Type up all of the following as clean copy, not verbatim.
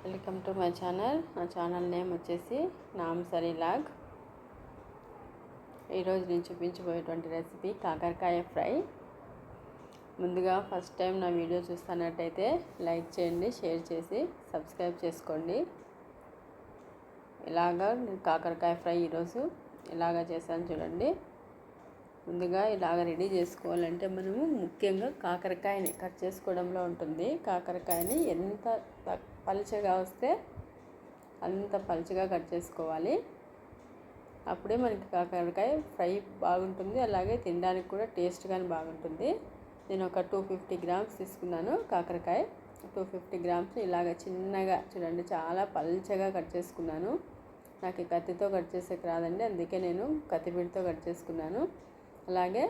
Welcome to my channel. నా channel name వచ్చేసి నామ్సరీ log. ఈరోజు నేను చూపించబోయేటువంటి రెసిపీ కాకరకాయ ఫ్రై. ముందుగా ఫస్ట్ టైం నా వీడియో చూస్తున్నట్టయితే లైక్ చేయండి, షేర్ చేసి సబ్స్క్రైబ్ చేసుకోండి. ఇలాగా నేను కాకరకాయ ఫ్రై ఈరోజు ఇలాగా చేశాను చూడండి. ముందుగా ఇలాగ రెడీ చేసుకోవాలంటే మనము ముఖ్యంగా కాకరకాయని కట్ చేసుకోవడంలో ఉంటుంది. కాకరకాయని ఎంత పలుచగా వస్తే అంత పలుచగా కట్ చేసుకోవాలి. అప్పుడే మనకి కాకరకాయ ఫ్రై బాగుంటుంది, అలాగే తినడానికి కూడా టేస్ట్గానే బాగుంటుంది. నేను ఒక 250 గ్రామ్స్ తీసుకున్నాను కాకరకాయ. 250 గ్రామ్స్ ఇలాగ చిన్నగా చూడండి, చాలా పలుచగా కట్ చేసుకున్నాను. నాకు కత్తితో కట్ చేసేకి రాదండి, అందుకే నేను కత్తిపీటతో కట్ చేసుకున్నాను. అలాగే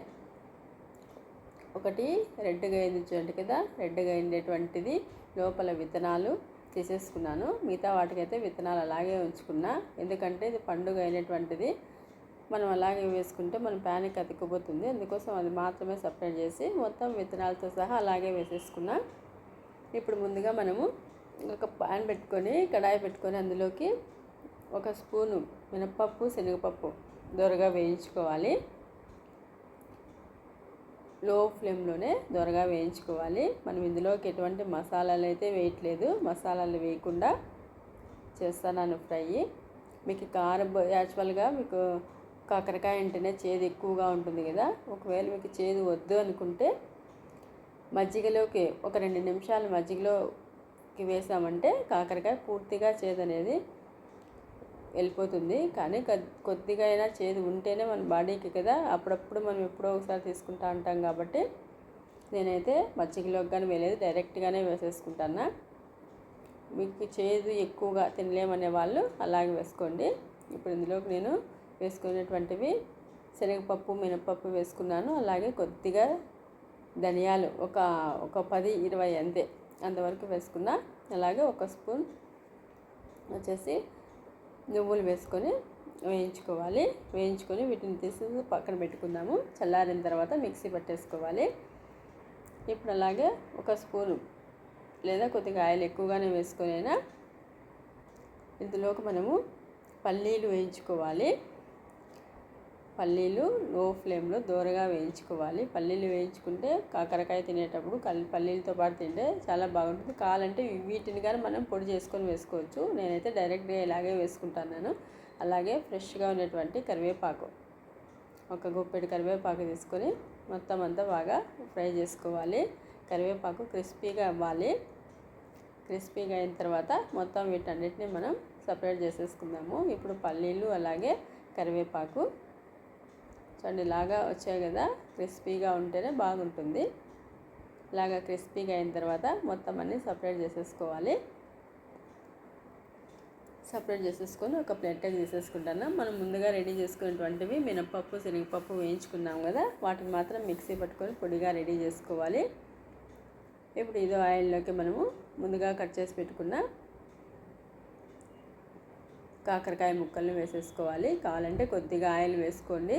ఒకటి రెడ్గా అయింది చూడండి కదా, రెడ్గా అయిండేటువంటిది లోపల విత్తనాలు తీసేసుకున్నాను. మిగతా వాటికైతే విత్తనాలు అలాగే ఉంచుకున్నా, ఎందుకంటే ఇది పండుగ అయినటువంటిది. మనం అలాగే వేసుకుంటే మన ప్యాన్కి అతుక్కుపోతుంది, అందుకోసం అది మాత్రమే సపరేట్ చేసి మొత్తం విత్తనాలతో సహా అలాగే వేసేసుకున్నా. ఇప్పుడు ముందుగా మనము ఒక ప్యాన్ పెట్టుకొని కడాయి పెట్టుకొని అందులోకి 1 స్పూను మినపప్పు, శనగపప్పు దోరగా వేయించుకోవాలి. లో ఫ్లేమ్లోనే దోరగా వేయించుకోవాలి. మనం ఇందులోకి ఎటువంటి మసాలాలు అయితే వేయట్లేదు, మసాలాలు వేయకుండా చేస్తాను ఫ్రై. మీకు కారం యాక్చువల్గా మీకు కాకరకాయ అంటేనే చేదు ఎక్కువగా ఉంటుంది కదా, ఒకవేళ మీకు చేదు వద్దు అనుకుంటే మజ్జిగలోకి ఒక 2 నిమిషాలు మజ్జిగలోకి వేసామంటే కాకరకాయ పూర్తిగా చేదు అనేది వెళ్ళిపోతుంది. కానీ కొద్దిగా అయినా చేదు ఉంటేనే మన బాడీకి కదా, అప్పుడప్పుడు మనం ఎప్పుడో ఒకసారి తీసుకుంటా ఉంటాం కాబట్టి నేనైతే మజ్జిగలోకి కానీ వేయలేదు, డైరెక్ట్గానే వేసేసుకుంటాను. మీకు చేదు ఎక్కువగా తినలేమనే వాళ్ళు అలాగే వేసుకోండి. ఇప్పుడు ఇందులోకి నేను వేసుకునేటువంటివి శనగపప్పు, మినపప్పు వేసుకున్నాను. అలాగే కొద్దిగా ధనియాలు ఒక 10-20 అంతవరకు వేసుకున్నా. అలాగే 1 స్పూన్ వచ్చేసి నువ్వులు వేసుకొని వేయించుకోవాలి. వేయించుకొని వీటిని తీసి పక్కన పెట్టుకుందాము. చల్లారిన తర్వాత మిక్సీ పట్టేసుకోవాలి. ఇప్పుడు అలాగే 1 స్పూను లేదా కొద్దిగా ఆయిల్ ఎక్కువగానే వేసుకొని అయినా ఇందులోకి మనము పల్లీలు వేయించుకోవాలి. పల్లీలు లో ఫ్లేమ్లో దోరగా వేయించుకోవాలి. పల్లీలు వేయించుకుంటే కాకరకాయ తినేటప్పుడు పల్లీలతో పాటు తింటే చాలా బాగుంటుంది. కావాలంటే వీటిని కానీ మనం పొడి చేసుకొని వేసుకోవచ్చు. నేనైతే డైరెక్ట్గా ఇలాగే వేసుకుంటున్నాను. అలాగే ఫ్రెష్గా ఉన్నటువంటి కరివేపాకు, 1 గుప్పెడు కరివేపాకు తీసుకొని మొత్తం అంతా బాగా ఫ్రై చేసుకోవాలి. కరివేపాకు క్రిస్పీగా అవ్వాలి. క్రిస్పీగా అయిన తర్వాత మొత్తం వీటన్నిటిని మనం సపరేట్ చేసేసుకుందాము. ఇప్పుడు పల్లీలు అలాగే కరివేపాకు చూడండి ఇలాగా వచ్చాయి కదా, క్రిస్పీగా ఉంటేనే బాగుంటుంది. ఇలాగా క్రిస్పీగా అయిన తర్వాత మొత్తం అన్నీ సపరేట్ చేసేసుకోవాలి. సపరేట్ చేసేసుకొని ఒక ప్లేట్కి తీసేసుకుంటాను. మనం ముందుగా రెడీ చేసుకునేటువంటివి మినపప్పు, శనగపప్పు వేయించుకున్నాం కదా, వాటిని మాత్రం మిక్సీ పట్టుకొని పొడిగా రెడీ చేసుకోవాలి. ఇప్పుడు ఇదో ఆయిల్లోకి మనము ముందుగా కట్ చేసి పెట్టుకున్న కాకరకాయ ముక్కల్ని వేసేసుకోవాలి. కావాలంటే కొద్దిగా ఆయిల్ వేసుకోండి,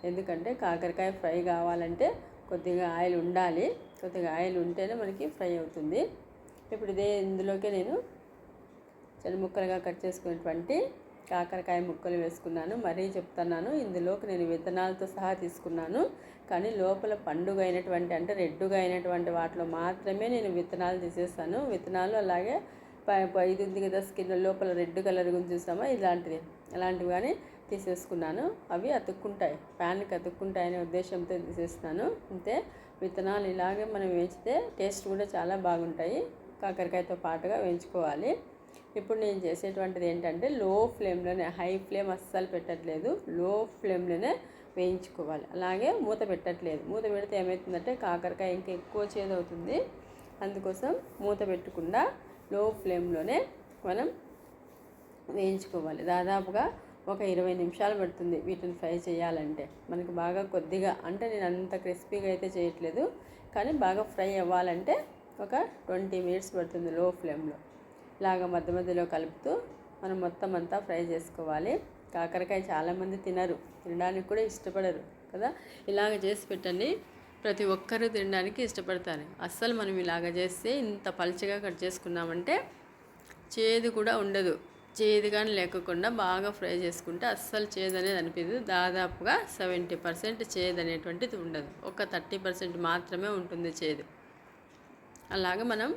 ఎందుకంటే కాకరకాయ ఫ్రై కావాలంటే కొద్దిగా ఆయిల్ ఉండాలి. కొద్దిగా ఆయిల్ ఉంటేనే మనకి ఫ్రై అవుతుంది. ఇప్పుడు ఇందులోకి నేను చిన్న ముక్కలుగా కట్ చేసుకున్నటువంటి కాకరకాయ ముక్కలు వేసుకున్నాను. మరీ చెప్తున్నాను, ఇందులోకి నేను విత్తనాలతో సహా తీసుకున్నాను. కానీ లోపల పండుగ అయినటువంటి అంటే రెడ్డుగా అయినటువంటి వాటిలో మాత్రమే నేను విత్తనాలు తీసేస్తాను. విత్తనాలు అలాగే ఇది ఉంది కదా స్కిన్ లోపల రెడ్ కలర్ గురించి చూస్తామా, అలాంటివి కానీ తీసేసుకున్నాను. అవి అతుక్కుంటాయి, ప్యాన్కి అతుక్కుంటాయనే ఉద్దేశంతో తీసేస్తున్నాను. అంతే. విత్తనాలు ఇలాగే మనం వేయించితే టేస్ట్ కూడా చాలా బాగుంటాయి. కాకరకాయతో పాటుగా వేయించుకోవాలి. ఇప్పుడు నేను చేసేటువంటిది ఏంటంటే లో ఫ్లేమ్లోనే, హై ఫ్లేమ్ అస్సలు పెట్టట్లేదు, లో ఫ్లేమ్లోనే వేయించుకోవాలి. అలాగే మూత పెట్టట్లేదు. మూత పెడితే ఏమవుతుందంటే కాకరకాయ ఇంకా ఎక్కువ చేదవుతుంది. అందుకోసం మూత పెట్టకుండా లో ఫ్లేమ్లోనే మనం వేయించుకోవాలి. దాదాపుగా ఒక 20 నిమిషాలు పడుతుంది వీటిని ఫ్రై చేయాలంటే. మనకి బాగా కొద్దిగా అంటే నేను అంత క్రిస్పీగా అయితే చేయట్లేదు, కానీ బాగా ఫ్రై అవ్వాలంటే ఒక 20 మినిట్స్ పడుతుంది లో ఫ్లేమ్లో. ఇలాగ మధ్య మధ్యలో కలుపుతూ మనం మొత్తం అంతా ఫ్రై చేసుకోవాలి. కాకరకాయ చాలామంది తినడానికి కూడా ఇష్టపడరు కదా. ఇలాగ చేసి పెట్టండి, ప్రతి ఒక్కరూ తినడానికి ఇష్టపడతారు. అస్సలు మనం ఇలాగ చేస్తే ఇంత పలుచగా కట్ చేసుకున్నామంటే చేదు కూడా ఉండదు. చేదు కానీ లేకుండా బాగా ఫ్రై చేసుకుంటే అస్సలు చేదు అనేది అనిపించదు. దాదాపుగా 70% చేదు అనేటువంటిది ఉండదు. ఒక 30% మాత్రమే ఉంటుంది చేదు. అలాగే మనం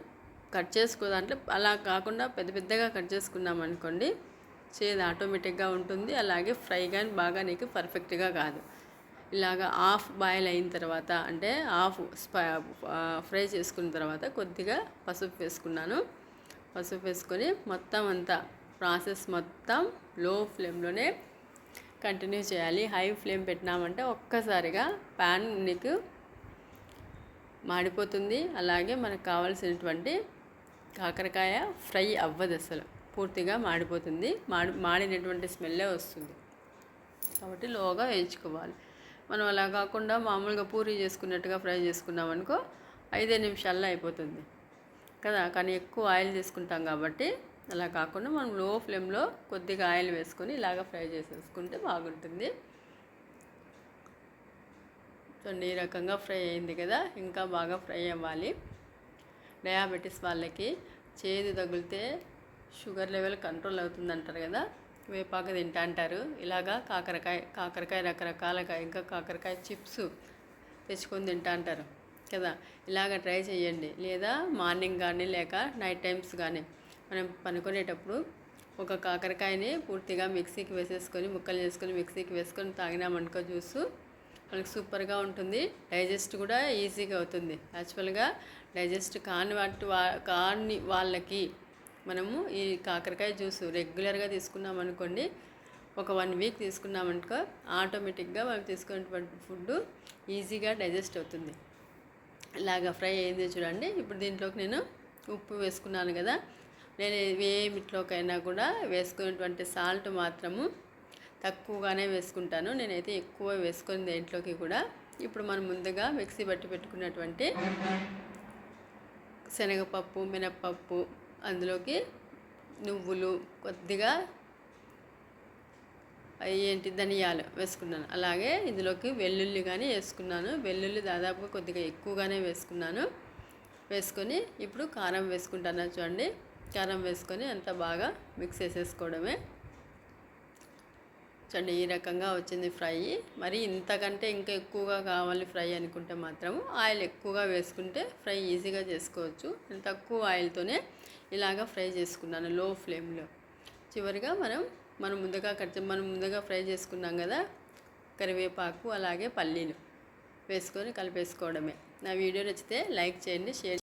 కట్ చేసుకో దాంట్లో అలా కాకుండా పెద్ద పెద్దగా కట్ చేసుకున్నాం అనుకోండి, చేదు ఆటోమేటిక్గా ఉంటుంది. అలాగే ఫ్రై కానీ బాగా నీకు పర్ఫెక్ట్గా కాదు. ఇలాగా హాఫ్ బాయిల్ అయిన తర్వాత, అంటే ఫ్రై చేసుకున్న తర్వాత కొద్దిగా పసుపు వేసుకున్నాను. పసుపు వేసుకొని మొత్తం అంతా ప్రాసెస్ మొత్తం లో ఫ్లేమ్లోనే కంటిన్యూ చేయాలి. హై ఫ్లేమ్ పెట్టినామంటే ఒక్కసారిగా ప్యాన్ నీకు మాడిపోతుంది. అలాగే మనకు కావాల్సినటువంటి కాకరకాయ ఫ్రై అవ్వదు, అసలు పూర్తిగా మాడిపోతుంది. మాడినటువంటి స్మెల్లే వస్తుంది. కాబట్టి లోగా వేయించుకోవాలి. మనం అలా కాకుండా మామూలుగా పూరీ చేసుకున్నట్టుగా ఫ్రై చేసుకున్నామనుకో 5 నిమిషాల్లో అయిపోతుంది కదా. కానీ ఎక్కువ ఆయిల్ తీసుకుంటాం కాబట్టి అలా కాకుండా మనం లో ఫ్లేమ్లో కొద్దిగా ఆయిల్ వేసుకొని ఇలాగ ఫ్రై చేసేసుకుంటే బాగుంటుంది. చూడండి, ఈ రకంగా ఫ్రై అయింది కదా. ఇంకా బాగా ఫ్రై అవ్వాలి. డయాబెటీస్ వాళ్ళకి చేదు తగిలితే షుగర్ లెవెల్ కంట్రోల్ అవుతుంది అంటారు కదా. వేపాకు తింటా అంటారు. ఇలాగా కాకరకాయ రకరకాలుగా, ఇంకా కాకరకాయ చిప్స్ తెచ్చుకొని తింటా అంటారు కదా. ఇలాగ ట్రై చేయండి. లేదా మార్నింగ్ కానీ లేక నైట్ టైమ్స్ కానీ మనం పనుకునేటప్పుడు ఒక కాకరకాయని పూర్తిగా మిక్సీకి వేసేసుకొని ముక్కలు చేసుకొని మిక్సీకి వేసుకొని తాగినామనుకో జ్యూసు, మనకి సూపర్గా ఉంటుంది. డైజెస్ట్ కూడా ఈజీగా అవుతుంది. యాక్చువల్గా డైజెస్ట్ కాని వాళ్ళకి మనము ఈ కాకరకాయ జ్యూసు రెగ్యులర్గా తీసుకున్నామనుకోండి, ఒక 1 వీక్ తీసుకున్నామనుకో ఆటోమేటిక్గా మనం తీసుకునేటువంటి ఫుడ్ ఈజీగా డైజెస్ట్ అవుతుంది. ఇలాగా ఫ్రై అయింది చూడండి. ఇప్పుడు దీంట్లోకి నేను ఉప్పు వేసుకున్నాను కదా. నేను ఏమిట్లోకైనా కూడా వేసుకునేటువంటి సాల్ట్ మాత్రము తక్కువగానే వేసుకుంటాను. నేనైతే ఎక్కువ వేసుకొని దేంట్లోకి కూడా. ఇప్పుడు మనం ముందుగా మిక్సీ బట్టి పెట్టుకున్నటువంటి శనగపప్పు, మినప్పప్పు, అందులోకి నువ్వులు, కొద్దిగా ధనియాలు వేసుకున్నాను. అలాగే ఇందులోకి వెల్లుల్లి కానీ వేసుకున్నాను. వెల్లుల్లి దాదాపుగా కొద్దిగా ఎక్కువగానే వేసుకున్నాను. వేసుకొని ఇప్పుడు కారం వేసుకుంటాను చూడండి. కారం వేసుకొని అంతా బాగా మిక్స్ చేసేసుకోవడమే. చూడండి, ఈ రకంగా వచ్చింది ఫ్రై. మరి ఇంతకంటే ఇంకా ఎక్కువగా కావాలి ఫ్రై అనుకుంటే మాత్రం ఆయిల్ ఎక్కువగా వేసుకుంటే ఫ్రై ఈజీగా చేసుకోవచ్చు. నేను తక్కువ ఆయిల్తోనే ఇలాగ ఫ్రై చేసుకున్నాను లో ఫ్లేమ్లో. చివరిగా మనం ముందుగా ఫ్రై చేసుకున్నాం కదా కరివేపాకు, అలాగే పల్లీలు వేసుకొని కలిపేసుకోవడమే. నా వీడియో నచ్చితే లైక్ చేయండి, షేర్